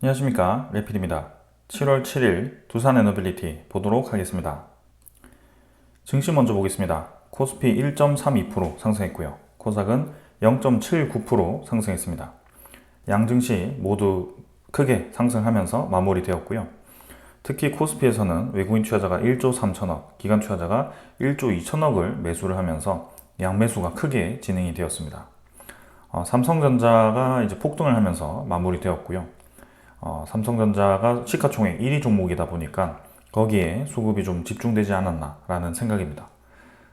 안녕하십니까, 레필입니다. 7월 7일 두산 에너빌리티 보도록 하겠습니다. 증시 먼저 보겠습니다. 코스피 1.32% 상승했고요. 코스닥은 0.79% 상승했습니다. 양증시 모두 크게 상승하면서 마무리되었고요. 특히 코스피에서는 외국인 투자자가 1조 3천억, 기관 투자자가 1조 2천억을 매수를 하면서 양매수가 크게 진행이 되었습니다. 삼성전자가 이제 폭등을 하면서 마무리되었고요. 삼성전자가 시가총액 1위 종목이다 보니까 거기에 수급이 좀 집중되지 않았나라는 생각입니다.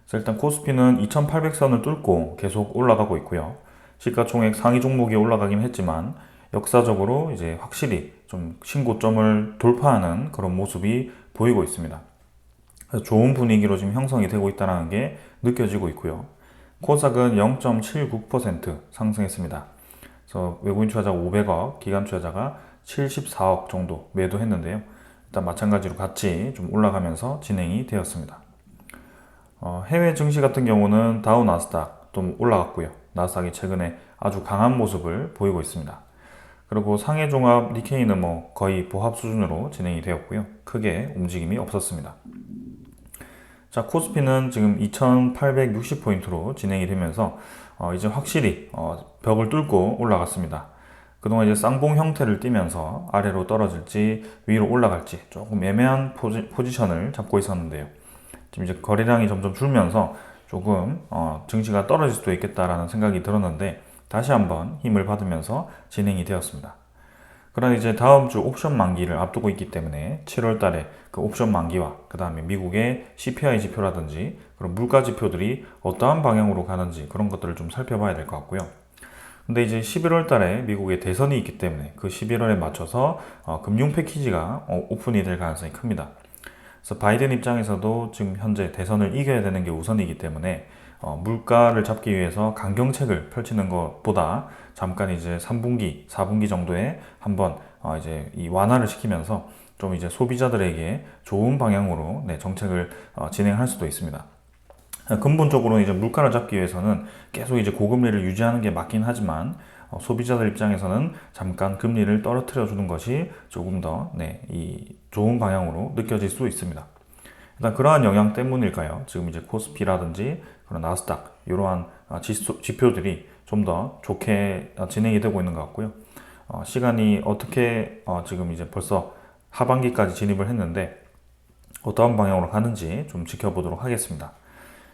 그래서 일단 코스피는 2800선을 뚫고 계속 올라가고 있고요. 시가총액 상위 종목이 올라가긴 했지만 역사적으로 이제 확실히 좀 신고점을 돌파하는 그런 모습이 보이고 있습니다. 그래서 좋은 분위기로 지금 형성이 되고 있다는 게 느껴지고 있고요. 코스닥은 0.79% 상승했습니다. 그래서 외국인 투자자 500억, 기관 투자자가 74억 정도 매도했는데요. 일단 마찬가지로 같이 좀 올라가면서 진행이 되었습니다. 해외 증시 같은 경우는 다우 나스닥 좀 올라갔고요. 나스닥이 최근에 아주 강한 모습을 보이고 있습니다. 그리고 상해 종합 니케이는 뭐 거의 보합 수준으로 진행이 되었고요. 크게 움직임이 없었습니다. 자, 코스피는 지금 2860포인트로 진행이 되면서 이제 확실히 벽을 뚫고 올라갔습니다. 그동안 이제 쌍봉 형태를 띠면서 아래로 떨어질지 위로 올라갈지 조금 애매한 포지션을 잡고 있었는데요. 지금 이제 거래량이 점점 줄면서 조금 증시가 떨어질 수도 있겠다라는 생각이 들었는데 다시 한번 힘을 받으면서 진행이 되었습니다. 그러나 이제 다음 주 옵션 만기를 앞두고 있기 때문에 7월 달에 그 옵션 만기와 그 다음에 미국의 CPI 지표라든지 그런 물가 지표들이 어떠한 방향으로 가는지 그런 것들을 좀 살펴봐야 될 것 같고요. 근데 이제 11월 달에 미국의 대선이 있기 때문에 그 11월에 맞춰서 금융 패키지가 오픈이 될 가능성이 큽니다. 그래서 바이든 입장에서도 지금 현재 대선을 이겨야 되는 게 우선이기 때문에 물가를 잡기 위해서 강경책을 펼치는 것보다 잠깐 이제 3분기, 4분기 정도에 한번 이제 이 완화를 시키면서 좀 이제 소비자들에게 좋은 방향으로 정책을 진행할 수도 있습니다. 근본적으로 이제 물가를 잡기 위해서는 계속 이제 고금리를 유지하는 게 맞긴 하지만 소비자들 입장에서는 잠깐 금리를 떨어뜨려 주는 것이 조금 더 이 좋은 방향으로 느껴질 수 있습니다. 일단 그러한 영향 때문일까요? 지금 이제 코스피라든지 그런 나스닥 이러한 지표들이 좀 더 좋게 진행이 되고 있는 것 같고요. 시간이 어떻게 지금 이제 벌써 하반기까지 진입을 했는데 어떠한 방향으로 가는지 좀 지켜보도록 하겠습니다.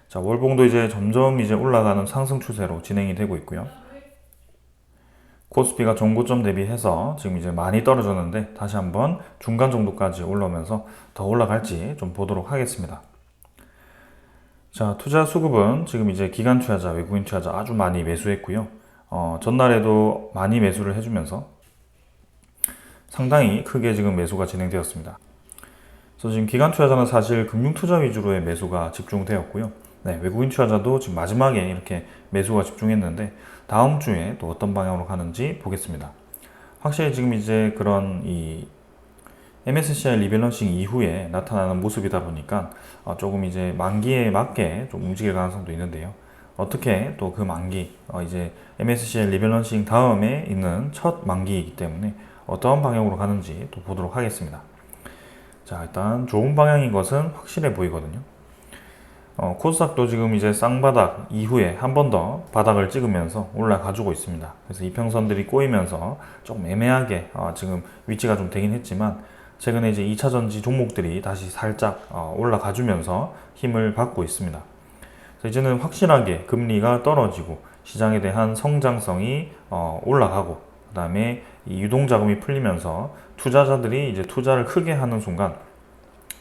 자, 월봉도 이제 점점 이제 올라가는 상승 추세로 진행이 되고 있고요. 코스피가 전고점 대비해서 지금 이제 많이 떨어졌는데 다시 한번 중간 정도까지 올라오면서 더 올라갈지 좀 보도록 하겠습니다. 자, 투자 수급은 지금 이제 기관 투자자, 외국인 투자자 아주 많이 매수했고요. 전날에도 많이 매수를 해주면서 상당히 크게 지금 매수가 진행되었습니다. 그래서 지금 기관 투자자는 사실 금융 투자 위주로의 매수가 집중되었고요. 외국인 투자자도 지금 마지막에 이렇게 매수가 집중했는데 다음 주에 또 어떤 방향으로 가는지 보겠습니다. 확실히 지금 이제 그런 이 MSCI 리밸런싱 이후에 나타나는 모습이다 보니까 조금 이제 만기에 맞게 좀 움직일 가능성도 있는데요. 어떻게 또 그 만기, 이제 MSCI 리밸런싱 다음에 있는 첫 만기이기 때문에 어떠한 방향으로 가는지 또 보도록 하겠습니다. 자, 일단 좋은 방향인 것은 확실해 보이거든요. 코스닥도 지금 이제 쌍바닥 이후에 한 번 더 바닥을 찍으면서 올라가주고 있습니다. 그래서 이평선들이 꼬이면서 조금 애매하게 지금 위치가 좀 되긴 했지만 최근에 이제 2차전지 종목들이 다시 살짝 올라가주면서 힘을 받고 있습니다. 그래서 이제는 확실하게 금리가 떨어지고 시장에 대한 성장성이 올라가고 그 다음에 이 유동자금이 풀리면서 투자자들이 이제 투자를 크게 하는 순간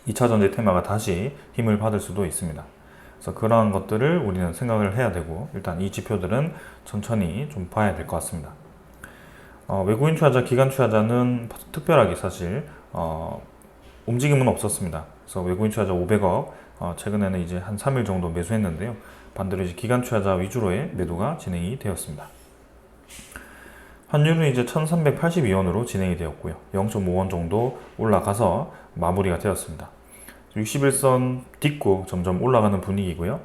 2차전지 테마가 다시 힘을 받을 수도 있습니다. 그래서 그러한 것들을 우리는 생각을 해야 되고 일단 이 지표들은 천천히 좀 봐야 될 것 같습니다. 외국인 투자자, 기관 투자자는 특별하게 사실 움직임은 없었습니다. 그래서 외국인 투자자 500억 최근에는 이제 한 3일 정도 매수했는데요. 반대로 이제 기관 투자자 위주로의 매도가 진행이 되었습니다. 환율은 이제 1382원으로 진행이 되었고요. 0.5원 정도 올라가서 마무리가 되었습니다. 61선 딛고 점점 올라가는 분위기고요.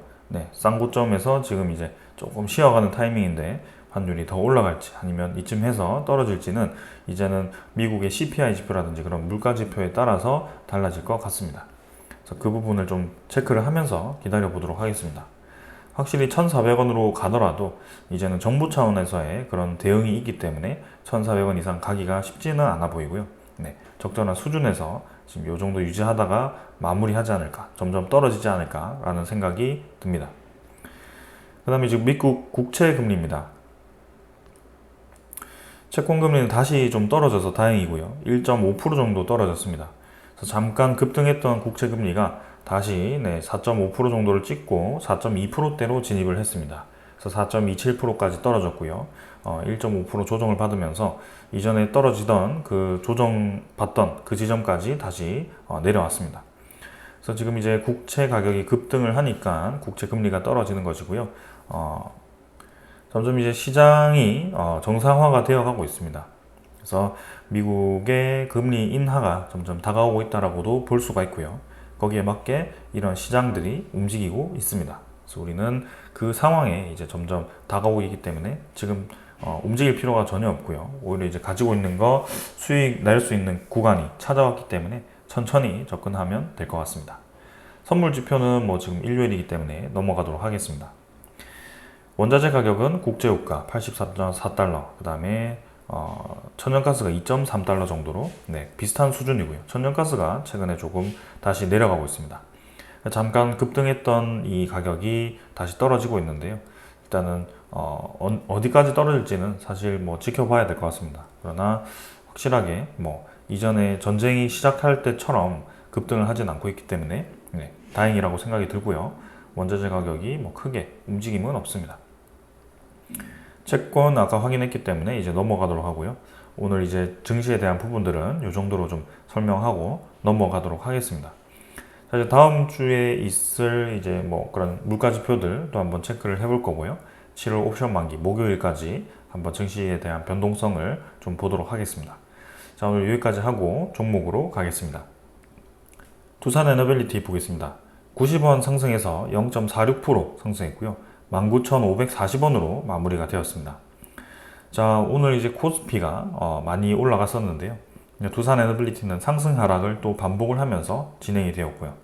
쌍고점에서 지금 이제 조금 쉬어가는 타이밍인데 환율이 더 올라갈지 아니면 이쯤 해서 떨어질지는 이제는 미국의 CPI 지표라든지 그런 물가 지표에 따라서 달라질 것 같습니다. 그래서 그 부분을 좀 체크를 하면서 기다려 보도록 하겠습니다. 확실히 1,400원으로 가더라도 이제는 정부 차원에서의 그런 대응이 있기 때문에 1,400원 이상 가기가 쉽지는 않아 보이고요. 네, 적절한 수준에서 지금 이 정도 유지하다가 마무리하지 않을까, 점점 떨어지지 않을까라는 생각이 듭니다. 그 다음에 지금 미국 국채 금리입니다. 채권 금리는 다시 좀 떨어져서 다행이고요. 1.5% 정도 떨어졌습니다. 그래서 잠깐 급등했던 국채 금리가 다시 4.5% 정도를 찍고 4.2%대로 진입을 했습니다. 그래서 4.27%까지 떨어졌고요. 1.5% 조정을 받으면서 이전에 떨어지던 그 조정받던 그 지점까지 다시 내려왔습니다. 그래서 지금 이제 국채 가격이 급등을 하니까 국채 금리가 떨어지는 것이고요. 점점 이제 시장이 정상화가 되어 가고 있습니다. 그래서 미국의 금리 인하가 점점 다가오고 있다라고도 볼 수가 있고요. 거기에 맞게 이런 시장들이 움직이고 있습니다. 그래서 우리는 그 상황에 이제 점점 다가오고 있기 때문에 지금 움직일 필요가 전혀 없고요. 오히려 이제 가지고 있는 거 수익 낼 수 있는 구간이 찾아왔기 때문에 천천히 접근하면 될 것 같습니다. 선물 지표는 뭐 지금 일요일이기 때문에 넘어가도록 하겠습니다. 원자재 가격은 국제유가 84.4달러, 그 다음에 천연가스가 2.3달러 정도로 비슷한 수준이고요. 천연가스가 최근에 조금 다시 내려가고 있습니다. 잠깐 급등했던 이 가격이 다시 떨어지고 있는데요. 일단은 어디까지 떨어질지는 사실 뭐 지켜봐야 될 것 같습니다. 그러나 확실하게 뭐 이전에 전쟁이 시작할 때처럼 급등을 하진 않고 있기 때문에 다행이라고 생각이 들고요. 원자재 가격이 뭐 크게 움직임은 없습니다. 채권 아까 확인했기 때문에 이제 넘어가도록 하고요. 오늘 이제 증시에 대한 부분들은 이 정도로 좀 설명하고 넘어가도록 하겠습니다. 자, 이제 다음 주에 있을 이제 뭐 그런 물가 지표들도 한번 체크를 해볼 거고요. 7월 옵션 만기 목요일까지 한번 증시에 대한 변동성을 좀 보도록 하겠습니다. 자, 오늘 여기까지 하고 종목으로 가겠습니다. 두산에너빌리티 보겠습니다. 90원 상승해서 0.46% 상승했고요. 19,540원으로 마무리가 되었습니다. 자, 오늘 이제 코스피가 많이 올라갔었는데요. 두산에너빌리티는 상승 하락을 또 반복을 하면서 진행이 되었고요.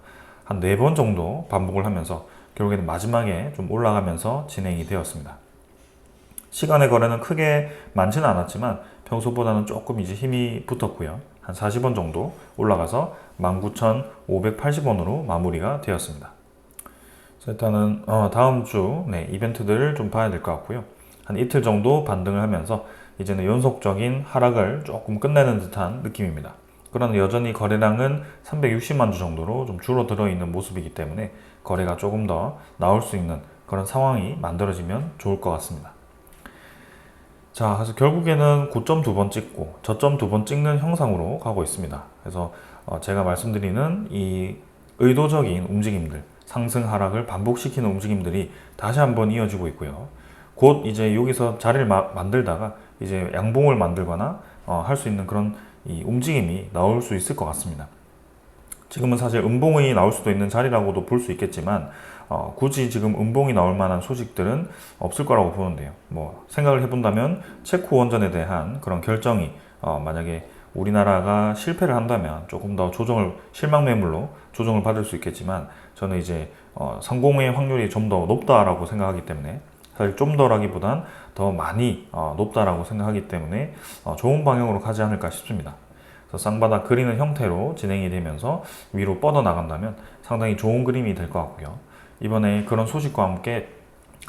한 4번 정도 반복을 하면서 결국에는 마지막에 좀 올라가면서 진행이 되었습니다. 시간의 거래는 크게 많지는 않았지만 평소보다는 조금 이제 힘이 붙었고요. 한 40원 정도 올라가서 19,580원으로 마무리가 되었습니다. 일단은 다음 주 이벤트들을 좀 봐야 될 것 같고요. 한 이틀 정도 반등을 하면서 이제는 연속적인 하락을 조금 끝내는 듯한 느낌입니다. 그러나 여전히 거래량은 360만 주 정도로 좀 줄어들어 있는 모습이기 때문에 거래가 조금 더 나올 수 있는 그런 상황이 만들어지면 좋을 것 같습니다. 자, 그래서 결국에는 고점 2번 찍고 저점 2번 찍는 형상으로 가고 있습니다. 그래서 제가 말씀드리는 이 의도적인 움직임들, 상승 하락을 반복시키는 움직임들이 다시 한번 이어지고 있고요. 곧 이제 여기서 자리를 만들다가 이제 양봉을 만들거나 할 수 있는 그런 이 움직임이 나올 수 있을 것 같습니다. 지금은 사실 음봉이 나올 수도 있는 자리라고도 볼 수 있겠지만 굳이 지금 음봉이 나올 만한 소식들은 없을 거라고 보는데요. 뭐 생각을 해본다면 체코 원전에 대한 그런 결정이 만약에 우리나라가 실패를 한다면 조금 더 실망 매물로 조정을 받을 수 있겠지만 저는 이제 성공의 확률이 좀 더 높다라고 생각하기 때문에 사실 좀 더라기보단 더 많이 높다라고 생각하기 때문에 좋은 방향으로 가지 않을까 싶습니다. 그래서 쌍바닥 그리는 형태로 진행이 되면서 위로 뻗어나간다면 상당히 좋은 그림이 될 것 같고요. 이번에 그런 소식과 함께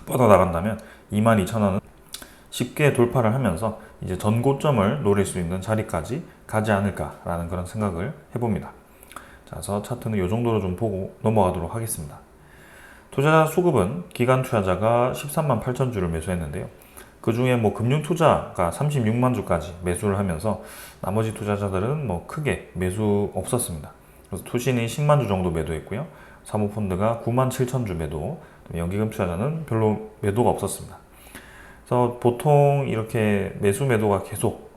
뻗어나간다면 22,000원은 쉽게 돌파를 하면서 이제 전고점을 노릴 수 있는 자리까지 가지 않을까라는 그런 생각을 해봅니다. 자, 그래서 차트는 이 정도로 좀 보고 넘어가도록 하겠습니다. 투자자 수급은 기관 투자자가 13만 8천 주를 매수했는데요. 그 중에 뭐 금융 투자가 36만 주까지 매수를 하면서 나머지 투자자들은 뭐 크게 매수 없었습니다. 그래서 투신이 10만 주 정도 매도했고요. 사모펀드가 9만 7천 주 매도, 연기금 투자자는 별로 매도가 없었습니다. 그래서 보통 이렇게 매수 매도가 계속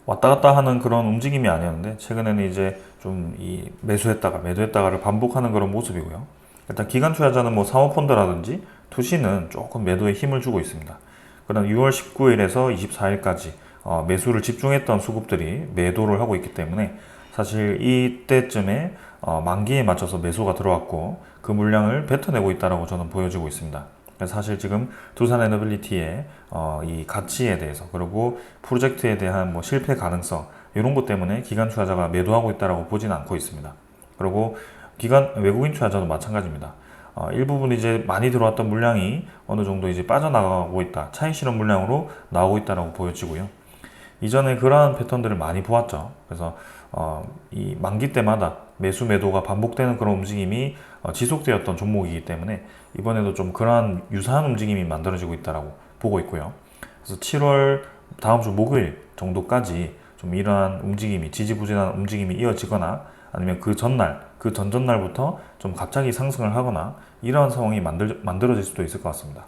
왔다 갔다 하는 그런 움직임이 아니었는데 최근에는 이제 좀 이 매수했다가 매도했다가를 반복하는 그런 모습이고요. 일단 기관 투자자는 뭐 사모펀드라든지 투신은 조금 매도에 힘을 주고 있습니다. 그다음 6월 19일에서 24일까지 매수를 집중했던 수급들이 매도를 하고 있기 때문에 사실 이때쯤에 만기에 맞춰서 매수가 들어왔고 그 물량을 뱉어내고 있다라고 저는 보여지고 있습니다. 그래서 사실 지금 두산에너빌리티의 이 가치에 대해서 그리고 프로젝트에 대한 뭐 실패 가능성 이런 것 때문에 기관 투자자가 매도하고 있다라고 보지는 않고 있습니다. 그리고 외국인 투자자도 마찬가지입니다. 일부분 이제 많이 들어왔던 물량이 어느 정도 이제 빠져나가고 있다. 차익 실현 물량으로 나오고 있다라고 보여지고요. 이전에 그러한 패턴들을 많이 보았죠. 그래서 이 만기 때마다 매수 매도가 반복되는 그런 움직임이 지속되었던 종목이기 때문에 이번에도 좀 그러한 유사한 움직임이 만들어지고 있다라고 보고 있고요. 그래서 7월 다음 주 목요일 정도까지 좀 이러한 움직임이 지지부진한 움직임이 이어지거나 아니면 그 전날, 그 전전날부터 좀 갑자기 상승을 하거나 이러한 상황이 만들어질 수도 있을 것 같습니다.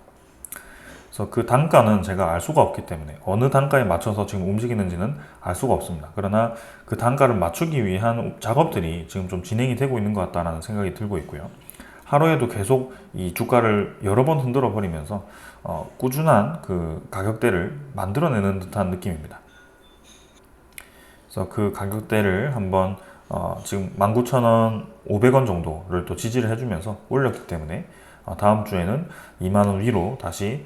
그래서 그 단가는 제가 알 수가 없기 때문에 어느 단가에 맞춰서 지금 움직이는지는 알 수가 없습니다. 그러나 그 단가를 맞추기 위한 작업들이 지금 좀 진행이 되고 있는 것 같다는 생각이 들고 있고요. 하루에도 계속 이 주가를 여러 번 흔들어 버리면서 꾸준한 그 가격대를 만들어내는 듯한 느낌입니다. 그래서 그 가격대를 한번 지금 19,000원, 500원 정도를 또 지지를 해주면서 올렸기 때문에 다음 주에는 2만원 위로 다시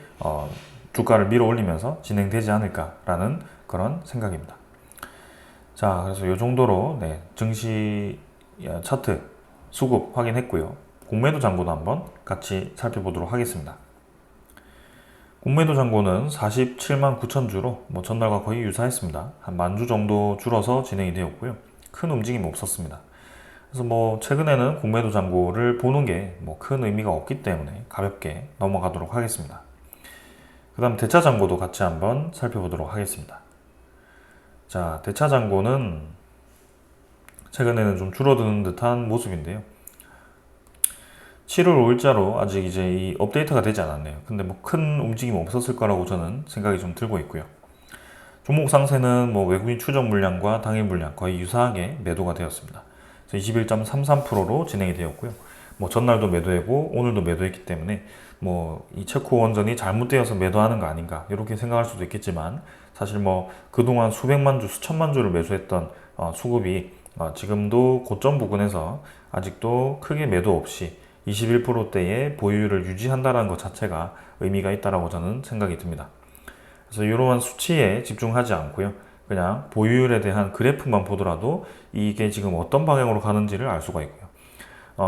주가를 밀어 올리면서 진행되지 않을까라는 그런 생각입니다. 자, 그래서 이 정도로 증시 차트 수급 확인했고요. 공매도 잔고도 한번 같이 살펴보도록 하겠습니다. 공매도 잔고는 47만 9천 주로 전날과 거의 유사했습니다. 한 만 주 정도 줄어서 진행이 되었고요. 큰 움직임 없었습니다. 그래서 최근에는 공매도 잔고를 보는 게 큰 의미가 없기 때문에 가볍게 넘어가도록 하겠습니다. 그 다음 대차 잔고도 같이 한번 살펴보도록 하겠습니다. 자, 대차 잔고는 최근에는 좀 줄어드는 듯한 모습인데요. 7월 5일자로 아직 이제 이 업데이트가 되지 않았네요. 근데 큰 움직임 없었을 거라고 저는 생각이 좀 들고 있고요. 종목 상세는 외국인 추적 물량과 당일 물량 거의 유사하게 매도가 되었습니다. 21.33%로 진행이 되었고요. 전날도 매도했고 오늘도 매도했기 때문에 이 체코 원전이 잘못되어서 매도하는 거 아닌가 이렇게 생각할 수도 있겠지만 사실 그동안 수백만 주, 수천만 주를 매수했던 수급이 지금도 고점 부근에서 아직도 크게 매도 없이 21%대의 보유율을 유지한다는 것 자체가 의미가 있다고 저는 생각이 듭니다. 그래서 이러한 수치에 집중하지 않고요. 그냥 보유율에 대한 그래프만 보더라도 이게 지금 어떤 방향으로 가는지를 알 수가 있고요.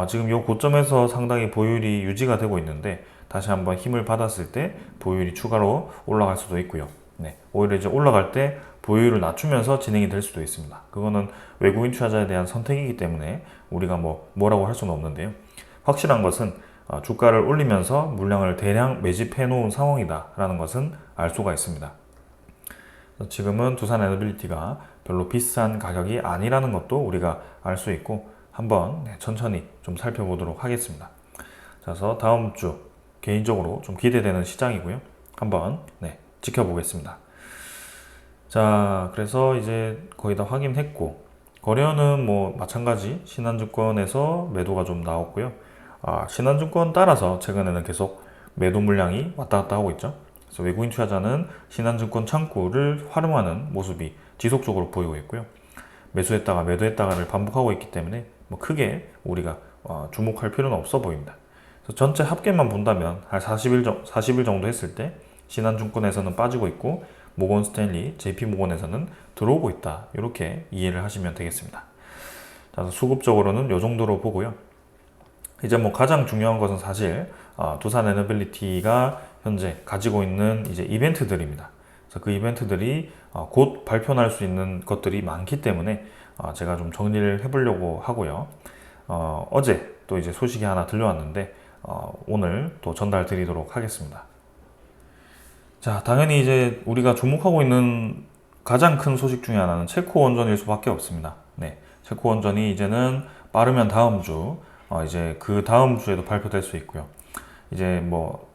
지금 이 고점에서 상당히 보유율이 유지가 되고 있는데 다시 한번 힘을 받았을 때 보유율이 추가로 올라갈 수도 있고요. 오히려 이제 올라갈 때 보유율을 낮추면서 진행이 될 수도 있습니다. 그거는 외국인 투자자에 대한 선택이기 때문에 우리가 뭐라고 할 수는 없는데요. 확실한 것은 주가를 올리면서 물량을 대량 매집해 놓은 상황이다 라는 것은 알 수가 있습니다. 지금은 두산에너빌리티가 별로 비싼 가격이 아니라는 것도 우리가 알 수 있고 한번 천천히 좀 살펴보도록 하겠습니다. 그래서 다음 주 개인적으로 좀 기대되는 시장이고요. 한번 지켜보겠습니다. 자, 그래서 이제 거의 다 확인했고 거래는 마찬가지 신한증권에서 매도가 좀 나왔고요. 신한증권 따라서 최근에는 계속 매도 물량이 왔다 갔다 하고 있죠. 그래서 외국인 투자자는 신한증권 창구를 활용하는 모습이 지속적으로 보이고 있고요. 매수했다가 매도했다가를 반복하고 있기 때문에 크게 우리가 주목할 필요는 없어 보입니다. 그래서 전체 합계만 본다면 한 40일 정도 했을 때 신한증권에서는 빠지고 있고 모건스탠리, JP모건에서는 들어오고 있다. 이렇게 이해를 하시면 되겠습니다. 그래서 수급적으로는 이 정도로 보고요. 이제 가장 중요한 것은 사실 두산에너빌리티가 현재 가지고 있는 이제 이벤트들입니다. 그래서 그 이벤트들이 곧 발표할 수 있는 것들이 많기 때문에 제가 좀 정리를 해보려고 하고요. 어제 또 이제 소식이 하나 들려왔는데 오늘 또 전달 드리도록 하겠습니다. 자, 당연히 이제 우리가 주목하고 있는 가장 큰 소식 중에 하나는 체코 원전일 수밖에 없습니다. 체코 원전이 이제는 빠르면 다음 주, 이제 그 다음 주에도 발표될 수 있고요. 이제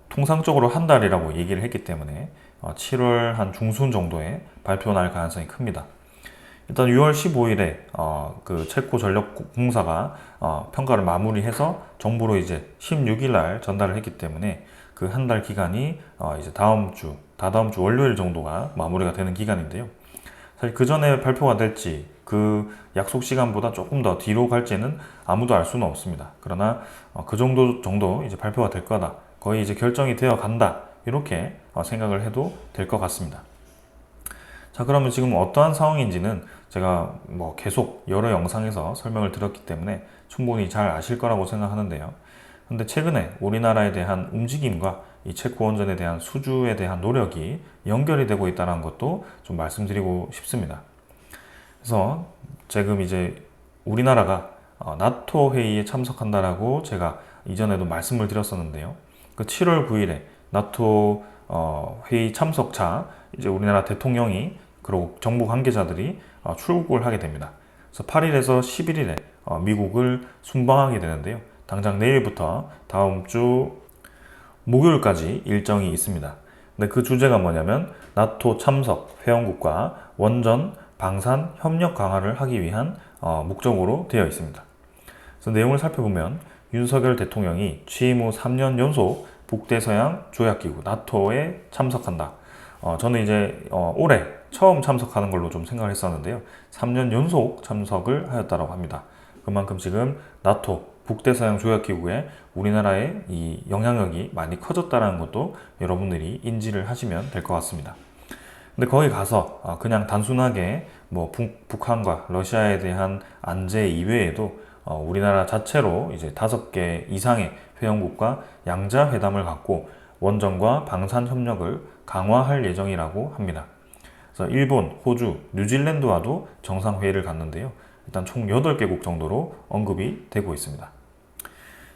통상적으로 한 달이라고 얘기를 했기 때문에 7월 한 중순 정도에 발표 날 가능성이 큽니다. 일단 6월 15일에 그 체코 전력공사가 평가를 마무리해서 정부로 이제 16일 날 전달을 했기 때문에 그 한 달 기간이 이제 다음 주 다다음 주 월요일 정도가 마무리가 되는 기간인데요. 사실 그 전에 발표가 될지 그 약속 시간보다 조금 더 뒤로 갈지는 아무도 알 수는 없습니다. 그러나 그 정도 이제 발표가 될 거다. 거의 이제 결정이 되어 간다. 이렇게 생각을 해도 될 것 같습니다. 자, 그러면 지금 어떠한 상황인지는 제가 뭐 계속 여러 영상에서 설명을 드렸기 때문에 충분히 잘 아실 거라고 생각하는데요. 근데 최근에 우리나라에 대한 움직임과 이 체코 원전에 대한 수주에 대한 노력이 연결이 되고 있다는 것도 좀 말씀드리고 싶습니다. 그래서 지금 이제 우리나라가 나토 회의에 참석한다라고 제가 이전에도 말씀을 드렸었는데요. 그 7월 9일에 나토 회의 참석차 이제 우리나라 대통령이 그리고 정부 관계자들이 출국을 하게 됩니다. 그래서 8일에서 11일에 미국을 순방하게 되는데요. 당장 내일부터 다음 주 목요일까지 일정이 있습니다. 근데 그 주제가 뭐냐면 나토 참석 회원국과 원전 방산 협력 강화를 하기 위한 목적으로 되어 있습니다. 그래서 내용을 살펴보면 윤석열 대통령이 취임 후 3년 연속 북대서양 조약기구 나토에 참석한다. 저는 이제 올해 처음 참석하는 걸로 좀 생각을 했었는데요. 3년 연속 참석을 하였다고 합니다. 그만큼 지금 나토 북대서양 조약기구에 우리나라의 이 영향력이 많이 커졌다는 것도 여러분들이 인지를 하시면 될 것 같습니다. 근데 거기 가서 그냥 단순하게 뭐 북한과 러시아에 대한 안제 이외에도 우리나라 자체로 이제 5개 이상의 회원국과 양자 회담을 갖고 원전과 방산 협력을 강화할 예정이라고 합니다. 그래서 일본, 호주, 뉴질랜드와도 정상회의를 갖는데요. 일단 총 8개국 정도로 언급이 되고 있습니다.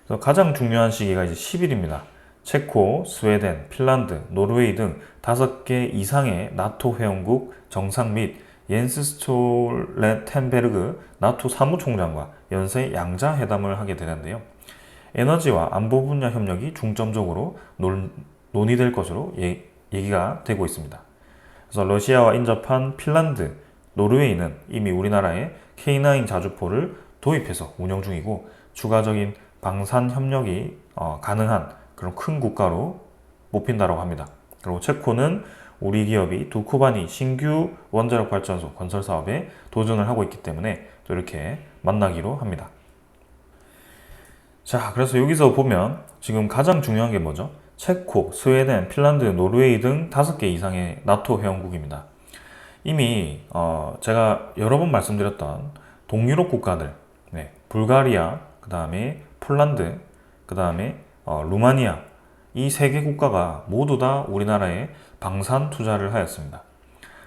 그래서 가장 중요한 시기가 이제 10일입니다. 체코, 스웨덴, 핀란드, 노르웨이 등 5개 이상의 나토 회원국 정상 및 옌스 스톨텐베르그 나토 사무총장과 연쇄 양자 회담을 하게 되는데요. 에너지와 안보 분야 협력이 중점적으로 논의될 것으로 얘기가 되고 있습니다. 그래서 러시아와 인접한 핀란드, 노르웨이는 이미 우리나라에 K9 자주포를 도입해서 운영 중이고 추가적인 방산 협력이 가능한 그런 큰 국가로 뽑힌다고 합니다. 그리고 체코는 우리 기업이 두쿠바니 신규 원자력 발전소 건설 사업에 도전을 하고 있기 때문에 또 이렇게 만나기로 합니다. 자, 그래서 여기서 보면 지금 가장 중요한 게 뭐죠? 체코, 스웨덴, 핀란드, 노르웨이 등 5개 이상의 나토 회원국입니다. 이미 제가 여러 번 말씀드렸던 동유럽 국가들, 불가리아, 그 다음에 폴란드, 그 다음에 루마니아, 이 3개 국가가 모두 다 우리나라에 방산 투자를 하였습니다.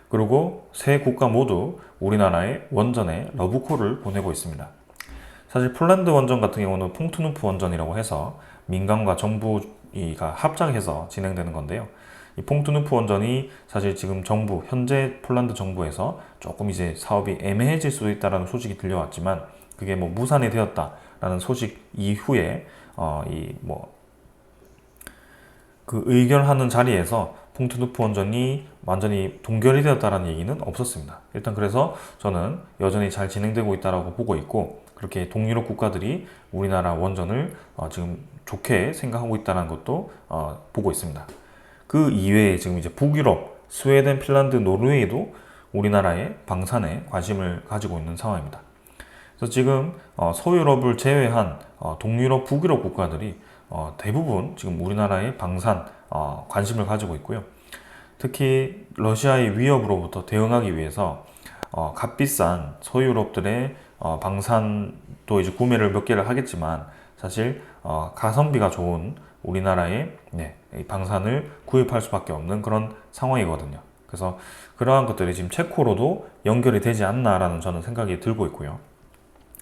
그리고 3 국가 모두 우리나라의 원전에 러브콜을 보내고 있습니다. 사실 폴란드 원전 같은 경우는 퐁트누프 원전이라고 해서 민간과 정부가 합작해서 진행되는 건데요. 이 퐁트누프 원전이 사실 지금 현재 폴란드 정부에서 조금 이제 사업이 애매해질 수도 있다는 소식이 들려왔지만 그게 뭐 무산이 되었다라는 소식 이후에 그 의결하는 자리에서 퐁트누프 원전이 완전히 동결이 되었다는 얘기는 없었습니다. 일단 그래서 저는 여전히 잘 진행되고 있다고 보고 있고 그렇게 동유럽 국가들이 우리나라 원전을 지금 좋게 생각하고 있다는 것도 보고 있습니다. 그 이외에 지금 이제 북유럽, 스웨덴, 핀란드, 노르웨이도 우리나라의 방산에 관심을 가지고 있는 상황입니다. 그래서 지금 서유럽을 제외한 동유럽, 북유럽 국가들이 대부분 지금 우리나라의 방산 관심을 가지고 있고요. 특히 러시아의 위협으로부터 대응하기 위해서 값비싼 서유럽들의 방산도 이제 구매를 몇 개를 하겠지만 사실 가성비가 좋은 우리나라의 방산을 구입할 수밖에 없는 그런 상황이거든요. 그래서 그러한 것들이 지금 체코로도 연결이 되지 않나라는 저는 생각이 들고 있고요.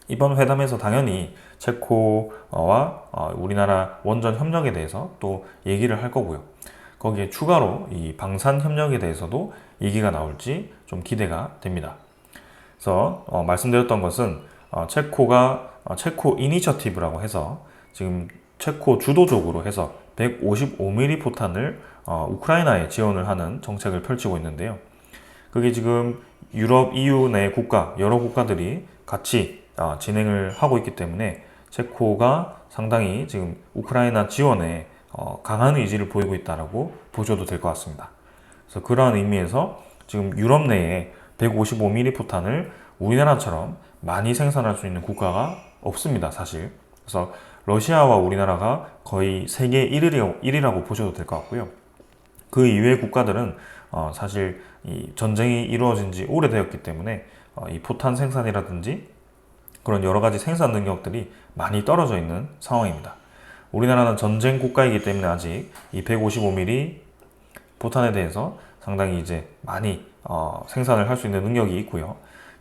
이번 회담에서 당연히 체코와 우리나라 원전 협력에 대해서 또 얘기를 할 거고요. 거기에 추가로 이 방산 협력에 대해서도 얘기가 나올지 좀 기대가 됩니다. 그래서 말씀드렸던 것은 체코 이니셔티브라고 해서 지금 체코 주도적으로 해서 155mm 포탄을 우크라이나에 지원을 하는 정책을 펼치고 있는데요. 그게 지금 유럽, EU 내 국가, 여러 국가들이 같이 진행을 하고 있기 때문에 체코가 상당히 지금 우크라이나 지원에 강한 의지를 보이고 있다고 보셔도 될 것 같습니다. 그래서 그러한 의미에서 지금 유럽 내에 155mm 포탄을 우리나라처럼 많이 생산할 수 있는 국가가 없습니다, 사실. 그래서 러시아와 우리나라가 거의 세계 1위라고 보셔도 될 것 같고요. 그 이외의 국가들은 사실 이 전쟁이 이루어진 지 오래되었기 때문에 이 포탄 생산이라든지 그런 여러 가지 생산 능력들이 많이 떨어져 있는 상황입니다. 우리나라는 전쟁 국가이기 때문에 아직 이 155mm 포탄에 대해서 상당히 이제 많이 생산을 할 수 있는 능력이 있고요.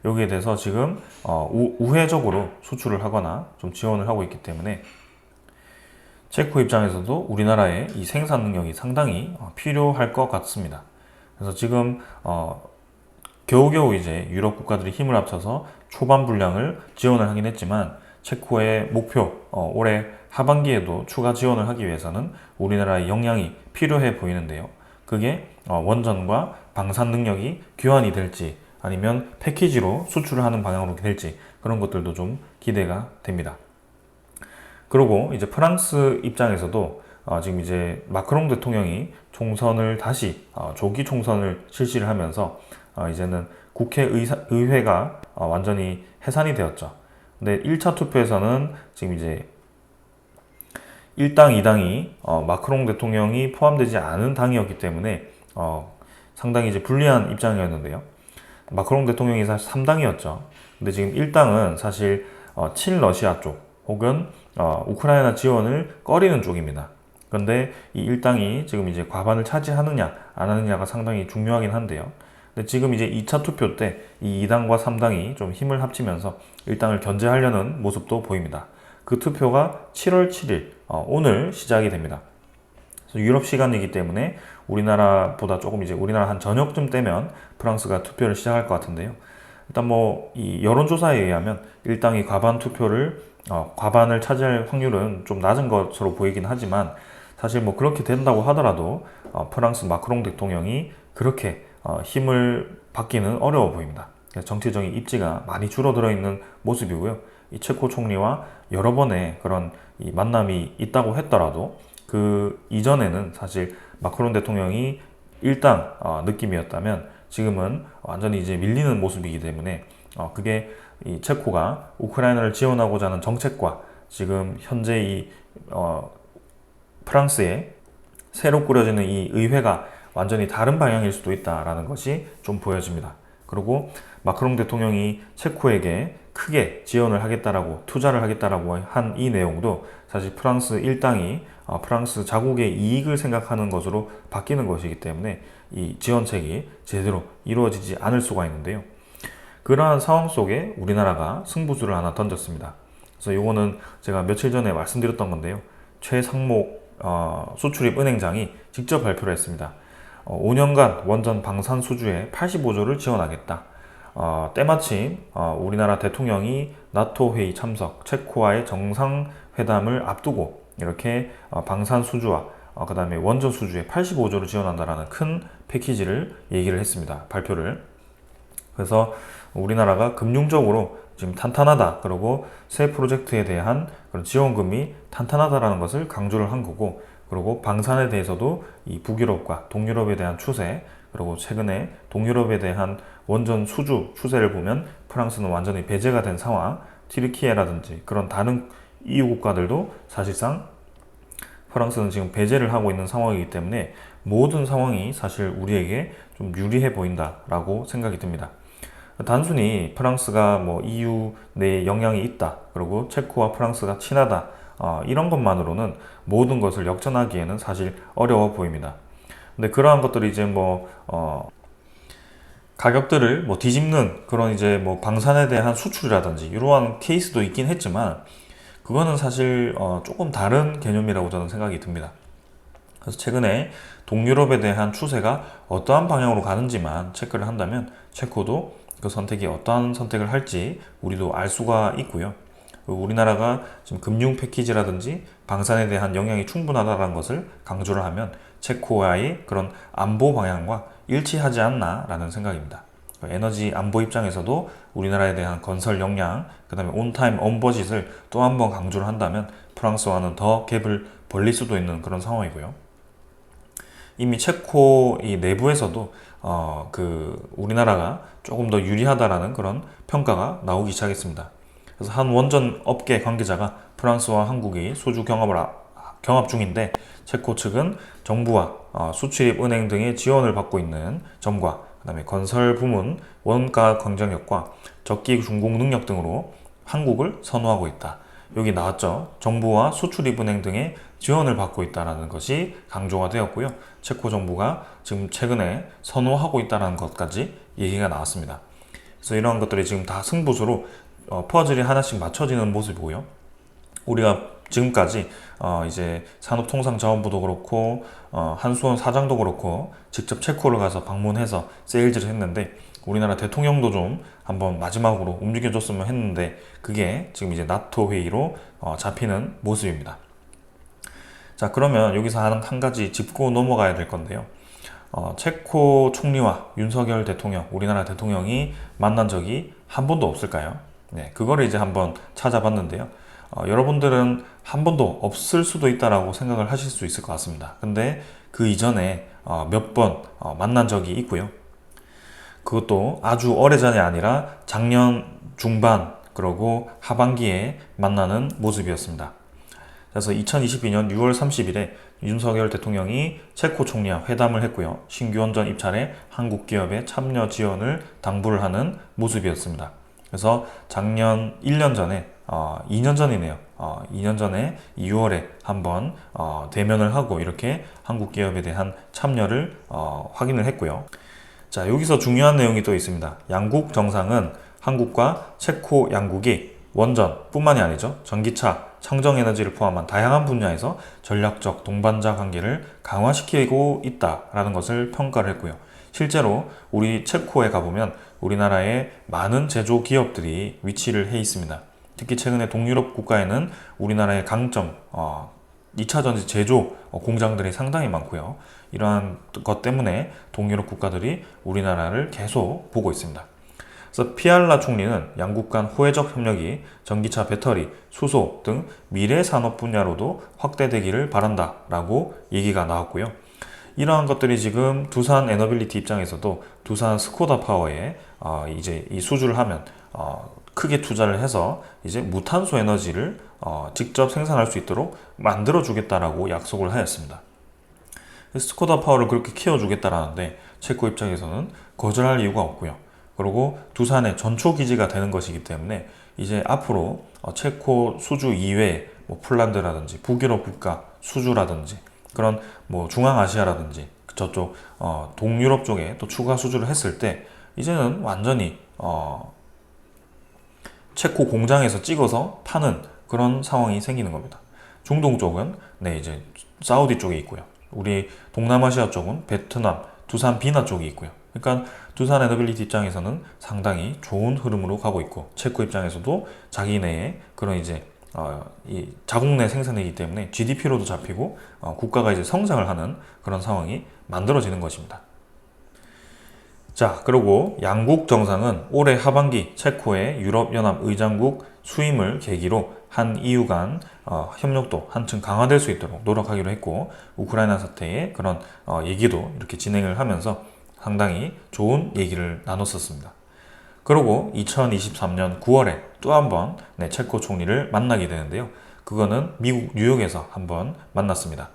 여기에 대해서 지금 우회적으로 수출을 하거나 좀 지원을 하고 있기 때문에 체코 입장에서도 우리나라의 이 생산 능력이 상당히 필요할 것 같습니다. 그래서 지금 겨우겨우 이제 유럽 국가들이 힘을 합쳐서 초반 분량을 지원을 하긴 했지만 체코의 목표 올해 하반기에도 추가 지원을 하기 위해서는 우리나라의 역량이 필요해 보이는데요. 그게 원전과 방산 능력이 교환이 될지 아니면 패키지로 수출을 하는 방향으로 될지 그런 것들도 좀 기대가 됩니다. 그리고 이제 프랑스 입장에서도 지금 이제 마크롱 대통령이 총선을 다시 조기 총선을 실시를 하면서 이제는 의회가 완전히 해산이 되었죠. 근데 1차 투표에서는 지금 이제 1당, 2당이 마크롱 대통령이 포함되지 않은 당이었기 때문에 상당히 이제 불리한 입장이었는데요. 마크롱 대통령이 사실 3당이었죠. 근데 지금 1당은 사실 친러시아 쪽 혹은 우크라이나 지원을 꺼리는 쪽입니다. 그런데 이 1당이 지금 이제 과반을 차지하느냐 안 하느냐가 상당히 중요하긴 한데요. 근데 지금 이제 2차 투표 때 이 2당과 3당이 좀 힘을 합치면서 1당을 견제하려는 모습도 보입니다. 그 투표가 7월 7일 오늘 시작이 됩니다. 그래서 유럽 시간이기 때문에 우리나라보다 조금 이제 우리나라 한 저녁쯤 되면 프랑스가 투표를 시작할 것 같은데요. 일단 뭐 이 여론조사에 의하면 1당이 과반을 차지할 확률은 좀 낮은 것으로 보이긴 하지만 사실 뭐 그렇게 된다고 하더라도 프랑스 마크롱 대통령이 그렇게 힘을 받기는 어려워 보입니다. 정치적인 입지가 많이 줄어들어 있는 모습이고요. 이 체코 총리와 여러 번의 그런 이 만남이 있다고 했더라도 그 이전에는 사실 마크롱 대통령이 일당 느낌이었다면 지금은 완전히 이제 밀리는 모습이기 때문에 그게 이 체코가 우크라이나를 지원하고자 하는 정책과 지금 현재 이 프랑스의 새로 꾸려지는 이 의회가 완전히 다른 방향일 수도 있다라는 것이 좀 보여집니다. 그리고 마크롱 대통령이 체코에게 크게 지원을 하겠다라고 투자를 하겠다라고 한 이 내용도 사실 프랑스 일당이 프랑스 자국의 이익을 생각하는 것으로 바뀌는 것이기 때문에 이 지원책이 제대로 이루어지지 않을 수가 있는데요. 그러한 상황 속에 우리나라가 승부수를 하나 던졌습니다. 그래서 이거는 제가 며칠 전에 말씀드렸던 건데요. 최상목 수출입 은행장이 직접 발표를 했습니다. 5년간 원전 방산 수주에 85조를 지원하겠다. 때마침 우리나라 대통령이 나토 회의 참석, 체코와의 정상회담을 앞두고 이렇게 방산 수주와 그 다음에 원전 수주에 85조를 지원한다라는 큰 패키지를 얘기를 했습니다. 발표를. 그래서 우리나라가 금융적으로 지금 탄탄하다. 그리고 새 프로젝트에 대한 그런 지원금이 탄탄하다라는 것을 강조를 한 거고, 그리고 방산에 대해서도 이 북유럽과 동유럽에 대한 추세, 그리고 최근에 동유럽에 대한 원전 수주 추세를 보면 프랑스는 완전히 배제가 된 상황, 튀르키예라든지 그런 다른 EU 국가들도 사실상 프랑스는 지금 배제를 하고 있는 상황이기 때문에 모든 상황이 사실 우리에게 좀 유리해 보인다라고 생각이 듭니다. 단순히 프랑스가 뭐 EU 내에 영향이 있다, 그리고 체코와 프랑스가 친하다, 이런 것만으로는 모든 것을 역전하기에는 사실 어려워 보입니다. 근데 그러한 것들이 이제 가격들을 뒤집는 그런 이제 방산에 대한 수출이라든지 이러한 케이스도 있긴 했지만 그거는 사실 조금 다른 개념이라고 저는 생각이 듭니다. 그래서 최근에 동유럽에 대한 추세가 어떠한 방향으로 가는지만 체크를 한다면 체코도 그 선택이 어떠한 선택을 할지 우리도 알 수가 있고요. 우리나라가 지금 금융 패키지라든지 방산에 대한 영향이 충분하다는 것을 강조를 하면 체코와의 그런 안보 방향과 일치하지 않나라는 생각입니다. 에너지 안보 입장에서도 우리나라에 대한 건설 역량, 그 다음에 온타임 온버짓을 또 한 번 강조를 한다면 프랑스와는 더 갭을 벌릴 수도 있는 그런 상황이고요. 이미 체코 이 내부에서도 우리나라가 조금 더 유리하다라는 그런 평가가 나오기 시작했습니다. 그래서 한 원전 업계 관계자가 프랑스와 한국이 소주 경합 중인데 체코 측은 정부와 수출입 은행 등의 지원을 받고 있는 점과 그다음에 건설 부문 원가 경쟁력과 적기 준공 능력 등으로 한국을 선호하고 있다. 여기 나왔죠. 정부와 수출입 은행 등의 지원을 받고 있다는 것이 강조가 되었고요. 체코 정부가 지금 최근에 선호하고 있다는 것까지 얘기가 나왔습니다. 그래서 이러한 것들이 지금 다 승부수로 퍼즐이 하나씩 맞춰지는 모습이고요. 우리가 지금까지 이제 산업통상자원부도 그렇고 한수원 사장도 그렇고 직접 체코를 가서 방문해서 세일즈를 했는데 우리나라 대통령도 좀 한번 마지막으로 움직여줬으면 했는데 그게 지금 이제 나토 회의로 잡히는 모습입니다. 자, 그러면 여기서 한 가지 짚고 넘어가야 될 건데요. 체코 총리와 윤석열 대통령, 우리나라 대통령이 만난 적이 한 번도 없을까요? 네, 그거를 이제 한번 찾아봤는데요. 여러분들은 한 번도 없을 수도 있다라고 생각을 하실 수 있을 것 같습니다. 근데 그 이전에 몇 번 만난 적이 있고요. 그것도 아주 오래전이 아니라 작년 중반 그리고 하반기에 만나는 모습이었습니다. 그래서 2022년 6월 30일에 윤석열 대통령이 체코 총리와 회담을 했고요. 신규 원전 입찰에 한국 기업의 참여 지원을 당부를 하는 모습이었습니다. 그래서 작년 1년 전에 2년 전이네요. 2년 전에 6월에 한번 대면을 하고 이렇게 한국 기업에 대한 참여를 확인을 했고요. 자, 여기서 중요한 내용이 또 있습니다. 양국 정상은 한국과 체코 양국이 원전뿐만이 아니죠. 전기차, 청정에너지를 포함한 다양한 분야에서 전략적 동반자 관계를 강화시키고 있다라는 것을 평가를 했고요. 실제로 우리 체코에 가보면 우리나라의 많은 제조 기업들이 위치를 해 있습니다. 특히 최근에 동유럽 국가에는 우리나라의 강점, 2차 전지 제조 공장들이 상당히 많고요. 이러한 것 때문에 동유럽 국가들이 우리나라를 계속 보고 있습니다. 그래서 피알라 총리는 양국 간 호혜적 협력이 전기차 배터리, 수소 등 미래 산업 분야로도 확대되기를 바란다라고 얘기가 나왔고요. 이러한 것들이 지금 두산 에너빌리티 입장에서도 두산 스코다 파워에 이제 이 수주를 하면 크게 투자를 해서 이제 무탄소 에너지를 직접 생산할 수 있도록 만들어 주겠다라고 약속을 하였습니다. 스코다 파워를 그렇게 키워주겠다라는데 체코 입장에서는 거절할 이유가 없고요. 그리고 두산의 전초 기지가 되는 것이기 때문에 이제 앞으로 체코 수주 이외에 뭐 폴란드라든지 북유럽 국가 수주라든지 그런 뭐 중앙아시아라든지 저쪽 동유럽 쪽에 또 추가 수주를 했을 때 이제는 완전히 체코 공장에서 찍어서 파는 그런 상황이 생기는 겁니다. 중동 쪽은 네 이제 사우디 쪽에 있고요. 우리 동남아시아 쪽은 베트남, 두산 비나 쪽이 있고요. 그러니까 두산 에너빌리티 입장에서는 상당히 좋은 흐름으로 가고 있고 체코 입장에서도 자기네의 그런 이제 이 자국 내 생산이기 때문에 GDP로도 잡히고 국가가 이제 성장을 하는 그런 상황이 만들어지는 것입니다. 자, 그리고 양국 정상은 올해 하반기 체코의 유럽연합 의장국 수임을 계기로 한 EU 간 협력도 한층 강화될 수 있도록 노력하기로 했고 우크라이나 사태의 그런 얘기도 이렇게 진행을 하면서 상당히 좋은 얘기를 나눴었습니다. 그리고 2023년 9월에 또 한 번 체코 총리를 만나게 되는데요. 그거는 미국 뉴욕에서 한번 만났습니다.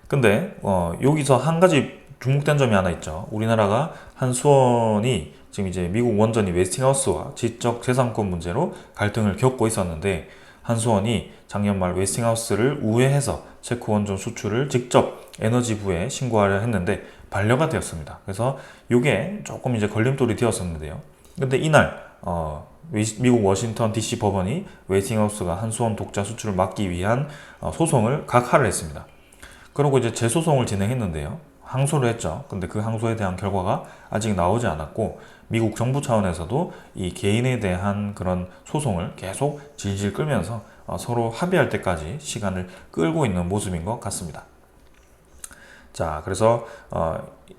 근데 여기서 한 가지 주목된 점이 하나 있죠. 우리나라가 한수원이 지금 이제 미국 원전이 웨스팅하우스와 지적 재산권 문제로 갈등을 겪고 있었는데 한수원이 작년 말 웨스팅하우스를 우회해서 체코 원전 수출을 직접 에너지부에 신고하려 했는데 반려가 되었습니다. 그래서 이게 조금 이제 걸림돌이 되었었는데요. 근데 이날 미국 워싱턴 DC 법원이 웨스팅하우스가 한수원 독자 수출을 막기 위한 소송을 각하를 했습니다. 그리고 이제 재소송을 진행했는데요. 항소를 했죠. 근데 그 항소에 대한 결과가 아직 나오지 않았고 미국 정부 차원에서도 이 개인에 대한 그런 소송을 계속 질질 끌면서 서로 합의할 때까지 시간을 끌고 있는 모습인 것 같습니다. 자, 그래서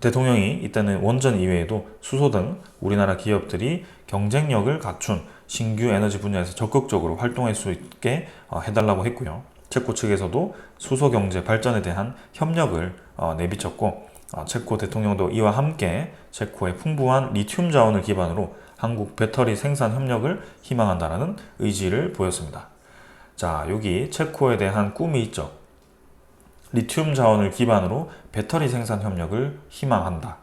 대통령이 이때는 원전 이외에도 수소 등 우리나라 기업들이 경쟁력을 갖춘 신규 에너지 분야에서 적극적으로 활동할 수 있게 해달라고 했고요. 체코 측에서도 수소 경제 발전에 대한 협력을 내비쳤고 체코 대통령도 이와 함께 체코의 풍부한 리튬 자원을 기반으로 한국 배터리 생산 협력을 희망한다는 의지를 보였습니다. 자, 여기 체코에 대한 꿈이 있죠. 리튬 자원을 기반으로 배터리 생산 협력을 희망한다.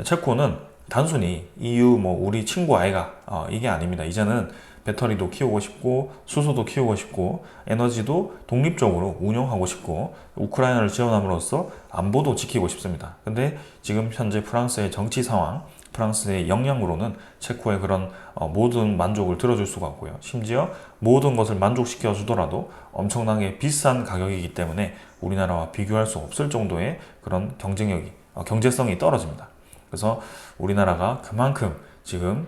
체코는 단순히 EU 우리 친구 아이가 이게 아닙니다. 이제는 배터리도 키우고 싶고 수소도 키우고 싶고 에너지도 독립적으로 운영하고 싶고 우크라이나를 지원함으로써 안보도 지키고 싶습니다. 근데 지금 현재 프랑스의 정치 상황, 프랑스의 역량으로는 체코의 그런 모든 만족을 들어줄 수가 없고요. 심지어 모든 것을 만족시켜 주더라도 엄청나게 비싼 가격이기 때문에 우리나라와 비교할 수 없을 정도의 그런 경제성이 떨어집니다. 그래서 우리나라가 그만큼 지금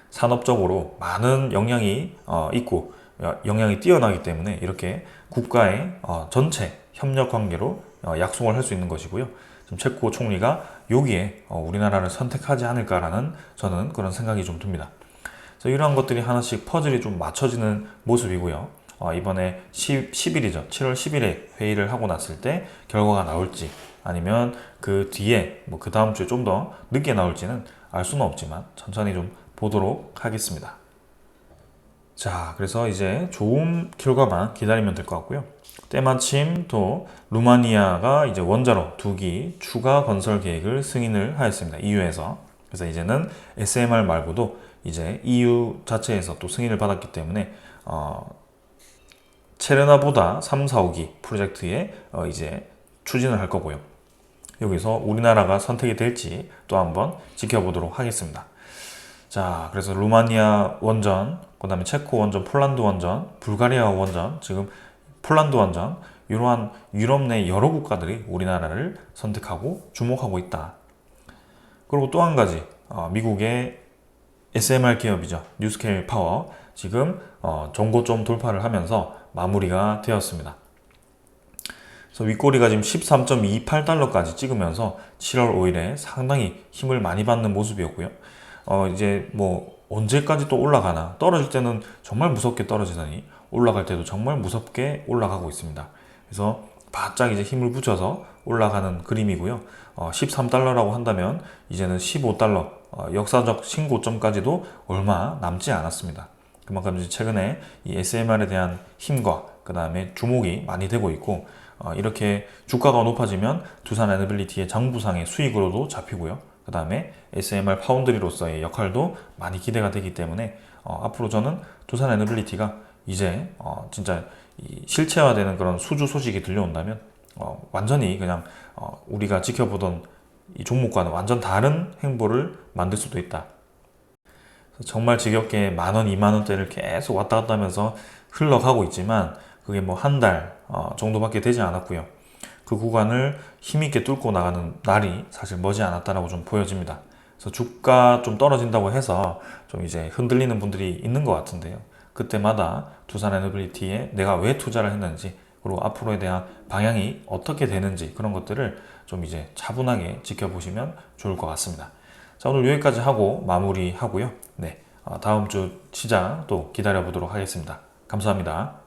산업적으로 많은 역량이 있고 역량이 뛰어나기 때문에 이렇게 국가의 전체 협력 관계로 약속을 할 수 있는 것이고요. 지금 체코 총리가 여기에 우리나라를 선택하지 않을까라는 저는 그런 생각이 좀 듭니다. 그래서 이러한 것들이 하나씩 퍼즐이 좀 맞춰지는 모습이고요. 이번에 10일이죠. 7월 10일에 회의를 하고 났을 때 결과가 나올지 아니면 그 뒤에 그 다음 주에 좀 더 늦게 나올지는 알 수는 없지만 천천히 좀 보도록 하겠습니다. 자, 그래서 이제 좋은 결과만 기다리면 될 것 같고요. 때마침 또 루마니아가 이제 원자로 2기 추가 건설 계획을 승인을 하였습니다. EU에서. 그래서 이제는 SMR 말고도 이제 EU 자체에서 또 승인을 받았기 때문에 체르나보다 3, 4, 5기 프로젝트에 이제 추진을 할 거고요. 여기서 우리나라가 선택이 될지 또 한번 지켜보도록 하겠습니다. 자, 그래서 루마니아 원전, 그 다음에 체코 원전, 폴란드 원전, 불가리아 원전, 지금 폴란드 원전, 이러한 유럽 내 여러 국가들이 우리나라를 선택하고 주목하고 있다. 그리고 또 한 가지, 미국의 SMR 기업이죠. 뉴스케일 파워, 지금 정고점 돌파를 하면서 마무리가 되었습니다. 그래서 윗꼬리가 지금 13.28달러까지 찍으면서 7월 5일에 상당히 힘을 많이 받는 모습이었고요. 이제 언제까지 또 올라가나, 떨어질 때는 정말 무섭게 떨어지더니 올라갈 때도 정말 무섭게 올라가고 있습니다. 그래서 바짝 이제 힘을 붙여서 올라가는 그림이고요. 13달러라고 한다면 이제는 15달러, 역사적 신고점까지도 얼마 남지 않았습니다. 그만큼 이제 최근에 이 SMR에 대한 힘과 그 다음에 주목이 많이 되고 있고, 이렇게 주가가 높아지면 두산 에너빌리티의 장부상의 수익으로도 잡히고요. 그 다음에 SMR 파운드리로서의 역할도 많이 기대가 되기 때문에 앞으로 저는 두산 에너빌리티가 이제 진짜 실체화되는 그런 수주 소식이 들려온다면 완전히 그냥 우리가 지켜보던 이 종목과는 완전 다른 행보를 만들 수도 있다. 정말 지겹게 만원, 2만원대를 계속 왔다 갔다 하면서 흘러가고 있지만 그게 한 달 정도밖에 되지 않았고요. 그 구간을 힘있게 뚫고 나가는 날이 사실 머지 않았다라고 좀 보여집니다. 그래서 주가 좀 떨어진다고 해서 좀 이제 흔들리는 분들이 있는 것 같은데요. 그때마다 두산 에너빌리티에 내가 왜 투자를 했는지, 그리고 앞으로에 대한 방향이 어떻게 되는지 그런 것들을 좀 이제 차분하게 지켜보시면 좋을 것 같습니다. 자, 오늘 여기까지 하고 마무리하고요. 네, 다음 주 시장 또 기다려 보도록 하겠습니다. 감사합니다.